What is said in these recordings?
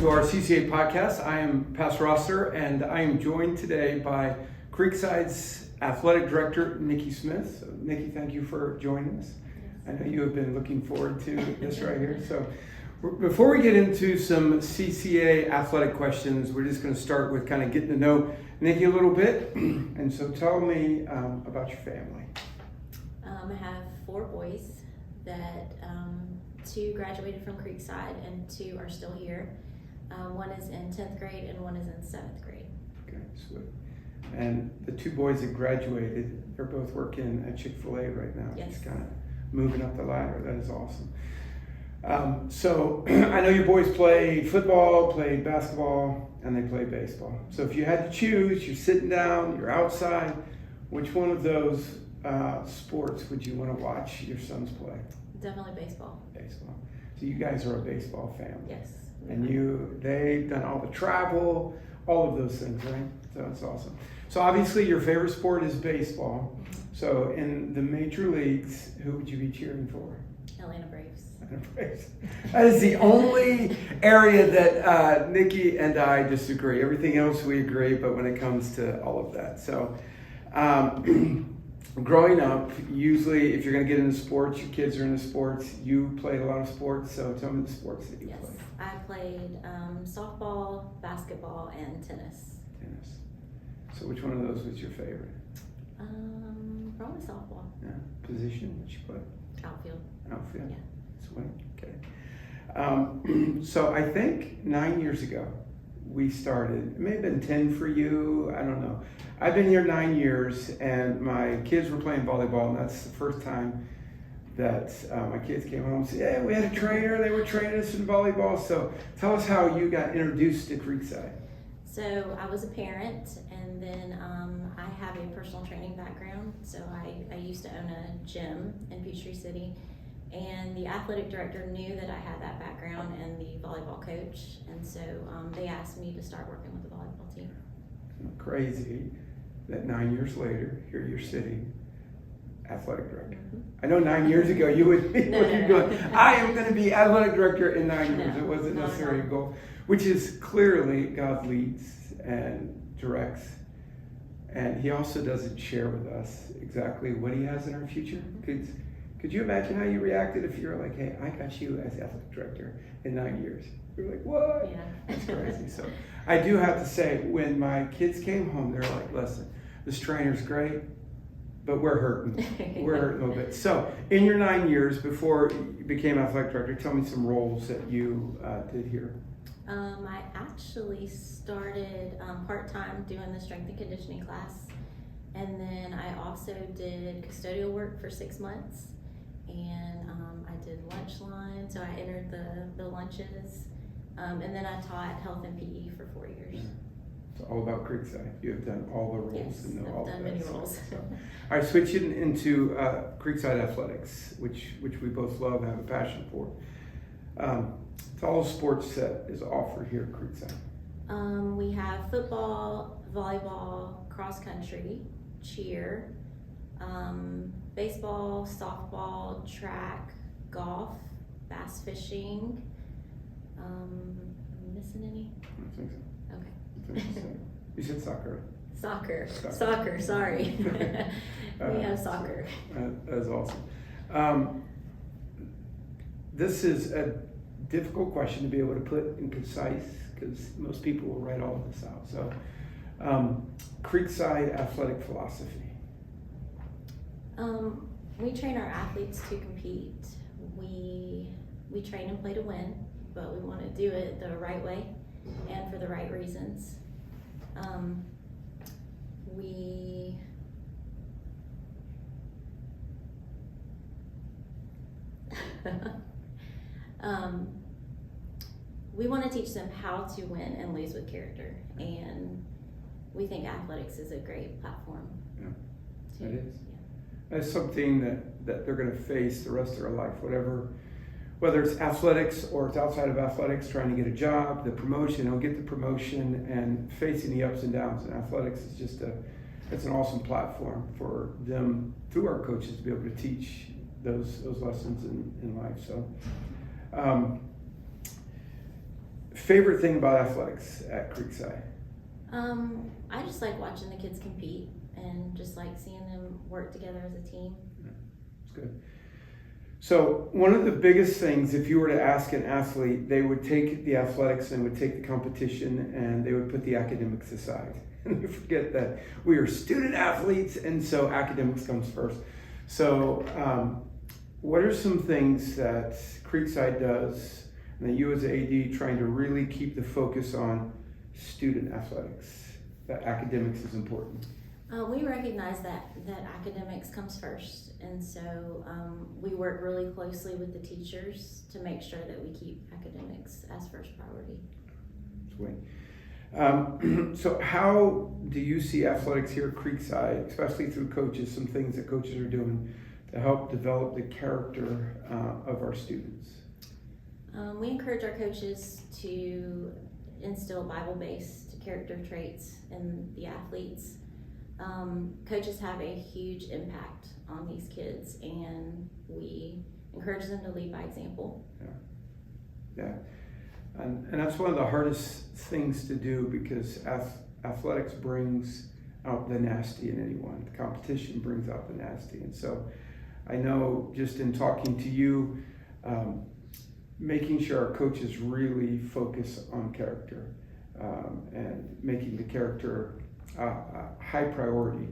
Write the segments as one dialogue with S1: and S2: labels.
S1: to our CCA podcast. I am Pastor Rossiter, and I am joined today by Creekside's athletic director, Nikki Smith. So, Nikki, thank you for joining us. I know you have been looking forward to this right here. So before we get into some CCA athletic questions, we're just going to start with kind of getting to know Nikki a little bit. And so tell me about your family.
S2: I have 4 boys that 2 graduated from Creekside and 2 are still here. One is in 10th grade and one is in 7th grade.
S1: Okay, sweet. And the 2 boys that graduated, they're both working at Chick-fil-A right now.
S2: Yes.
S1: Just kind of moving up the ladder. That is awesome. So I know your boys play football, play basketball, and they play baseball. So if you had to choose, you're sitting down, you're outside, which one of those sports would you want to watch your sons play?
S2: Definitely baseball.
S1: Baseball. So you guys are a baseball family.
S2: Yes.
S1: And they've done all the travel, all of those things, right? So that's awesome. So obviously your favorite sport is baseball.
S2: Mm-hmm.
S1: So in the major leagues, who would you be cheering for?
S2: Atlanta Braves.
S1: Atlanta Braves. That is the only area that Nikki and I disagree. Everything else we agree, but when it comes to all of that. So growing up, usually if you're going to get into sports, your kids are into sports. You played a lot of sports, so tell me the sports that you played.
S2: Yes, I played softball, basketball, and tennis.
S1: Tennis. So which one of those was your favorite?
S2: Probably softball.
S1: Yeah. Position that you play?
S2: Outfield.
S1: Outfield.
S2: Yeah.
S1: Sweet. Okay. So I think 9 years ago we started. It may have been 10 for you. I don't know. I've been here 9 years, and my kids were playing volleyball, and that's the first time that my kids came home and said, "Yeah, we had a trainer. They were training us in volleyball." So tell us how you got introduced to Creekside.
S2: So I was a parent, and then I have a personal training background. So I used to own a gym in Peachtree City, and the athletic director knew that I had that background and the volleyball coach, and so they asked me to start working with the volleyball team.
S1: Crazy that 9 years later, here you're sitting, athletic director.
S2: Mm-hmm.
S1: I know 9 years ago you would be going, I am going to be athletic director in 9 years.
S2: No,
S1: It wasn't
S2: not
S1: necessarily a
S2: at all.
S1: goal, which is clearly God leads and directs. And he also doesn't share with us exactly what he has in our future. Could you imagine how you reacted if you were like, "Hey, I got you as athletic director in 9 years"? You're like, "What?"
S2: Yeah.
S1: That's crazy. So I do have to say, when my kids came home, they're like, "Listen, this trainer's great, but we're hurting. We're hurting a little bit." So in your 9 years before you became athletic director, tell me some roles that you did here.
S2: I actually started part-time doing the strength and conditioning class, and then I also did custodial work for 6 months, and I did lunch line, so I entered the lunches, and then I taught health and PE for 4 years.
S1: It's all about Creekside. You have done all the roles
S2: Yes,
S1: and know
S2: I've
S1: all
S2: done
S1: of that.
S2: many roles.
S1: So. All right, switching into Creekside athletics, which we both love and have a passion for. It's all sports that is offered here at Creekside.
S2: We have football, volleyball, cross country, cheer, baseball, softball, track, golf, bass fishing. Am I missing any?
S1: I don't think so.
S2: Okay.
S1: I think so. You said soccer.
S2: Soccer, sorry. We have soccer.
S1: That is awesome. This is a difficult question to be able to put in concise, because most people will write all of this out. So, Creekside athletic philosophy.
S2: We train our athletes to compete. We train and play to win, but we want to do it the right way and for the right reasons. We want to teach them how to win and lose with character, and we think athletics is a great platform.
S1: Yeah, it is. Yeah. That's something that they're going to face the rest of their life, whether it's athletics or it's outside of athletics, trying to get a job, the promotion, they'll get the promotion, and facing the ups and downs in athletics is just it's an awesome platform for them, through our coaches, to be able to teach those lessons in life. So favorite thing about athletics at Creekside?
S2: I just like watching the kids compete and just like seeing them work together as a team.
S1: That's good. So one of the biggest things, if you were to ask an athlete, they would take the athletics and would take the competition and they would put the academics aside. And they forget that we are student athletes, and so academics comes first. So what are some things that Creekside does and that you as an AD trying to really keep the focus on student athletics, that academics is important?
S2: We recognize that academics comes first, and so we work really closely with the teachers to make sure that we keep academics as first priority.
S1: Sweet. So how do you see athletics here at Creekside, especially through coaches, some things that coaches are doing to help develop the character of our students?
S2: We encourage our coaches to instill Bible-based character traits in the athletes. Coaches have a huge impact on these kids, and we encourage them to lead by example.
S1: Yeah. And that's one of the hardest things to do, because athletics brings out the nasty in anyone. The competition brings out the nasty. And so I know just in talking to you, making sure our coaches really focus on character and making the character high priority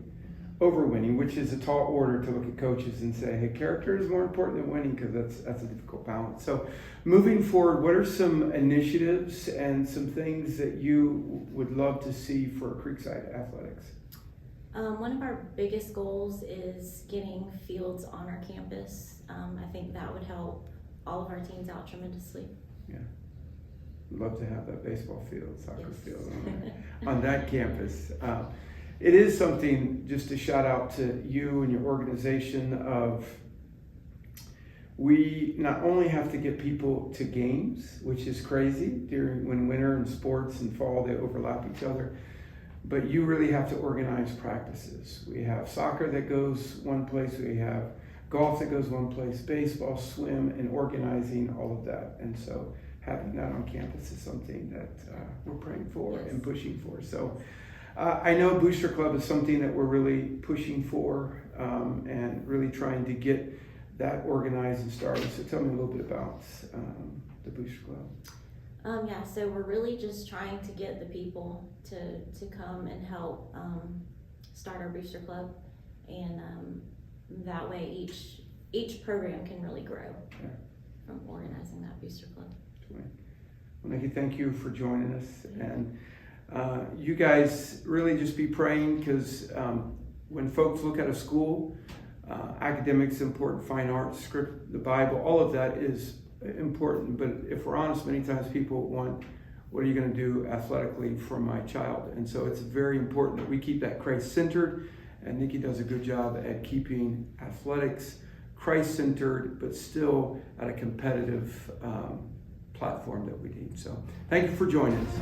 S1: over winning, which is a tall order to look at coaches and say, hey, character is more important than winning, because that's a difficult balance. So moving forward, what are some initiatives and some things that you would love to see for Creekside athletics?
S2: One of our biggest goals is getting fields on our campus. I think that would help all of our teams out tremendously.
S1: Yeah. Love to have that baseball field, soccer
S2: Yes.
S1: field on that campus. It is something, just to shout out to you and your organization, of we not only have to get people to games, which is crazy when winter and sports and fall, they overlap each other, but you really have to organize practices. We have soccer that goes one place, we have golf that goes one place, baseball, swim, and organizing all of that. And so having that on campus is something that we're praying for and pushing for. So I know Booster Club is something that we're really pushing for and really trying to get that organized and started. So tell me a little bit about the Booster Club.
S2: So we're really just trying to get the people to come and help start our Booster Club, and that way each program can really grow from organizing that Booster Club.
S1: Well, Nikki, thank you for joining us. And you guys really just be praying, because when folks look at a school, academics important, fine arts, script, the Bible, all of that is important. But if we're honest, many times people want, what are you going to do athletically for my child? And so it's very important that we keep that Christ-centered, and Nikki does a good job at keeping athletics Christ-centered, but still at a competitive platform that we need. So thank you for joining us.